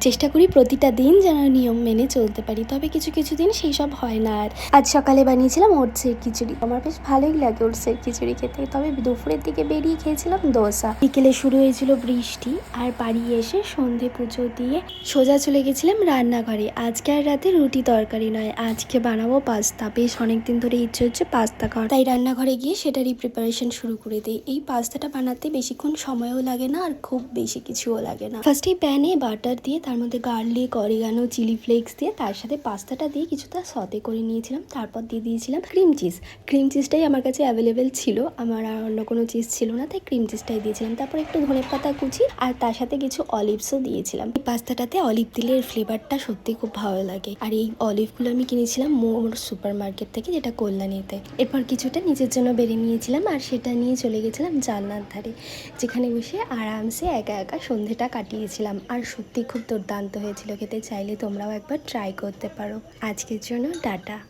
চেষ্টা করি প্রতিটা দিন যেন নিয়ম মেনে চলতে পারি, তবে কিছু কিছু দিন সেই সব হয় না। আর আজ সকালে বানিয়েছিলাম ওটসের খিচুড়ি। আমার বেশ ভালোই লাগে ওটসের খিচুড়ি খেতে, তবে দুপুরের দিকে বেরিয়ে খেয়েছিলাম দোসা। বিকেলে শুরু হয়েছিল বৃষ্টি, আর বাড়ি এসে সন্ধে পুজো দিয়ে সোজা চলে গেছিলাম রান্নাঘরে। আজকে আর রাতে রুটি তরকারি নয়, আজকে বানাবো পাস্তা। বেশ অনেকদিন ধরে ইচ্ছে হচ্ছে পাস্তা খাওয়ার, তাই রান্নাঘরে গিয়ে সেটারই প্রিপারেশন শুরু করে দিই। এই পাস্তাটা বানাতে বেশিক্ষণ সময়ও লাগে না, আর খুব বেশি কিছুও লাগে না। ফার্স্টেই প্যানে বাটার দিয়ে তার মধ্যে গার্লিক, অরিগানো, চিলি ফ্লেক্স দিয়ে তার সাথে পাস্তাটা দিয়ে কিছুটা সতে করে নিয়েছিলাম। তারপর দিয়ে দিয়েছিলাম ক্রিম চিজ। ক্রিম চিজটাই আমার কাছে অ্যাভেলেবেল ছিল, আমার আর অন্য কোনো চিজ ছিল না, তাই ক্রিম চিজটাই দিয়েছিলাম। তারপর একটু ধনেপাতা কুচি আর তার সাথে কিছু অলিভসও দিয়েছিলাম। এই পাস্তাটাতে অলিভ দিলে এর ফ্লেভারটা সত্যি খুব ভালো লাগে। আর এই অলিভগুলো আমি কিনেছিলাম মোর সুপার মার্কেট থেকে, যেটা কল্যাণীতে। এরপর কিছুটা নিজের জন্য বেড়ে নিয়েছিলাম, আর সেটা নিয়ে চলে গেছিলাম জানলার ধারে, যেখানে বসে আরামসে একা একা সন্ধেটা কাটিয়েছিলাম। আর সত্যি খুব দুর্দান্ত হয়েছিল খেতে। চাইলে তোমরাও একবার ট্রাই করতে পারো। আজকের জন্য টাটা।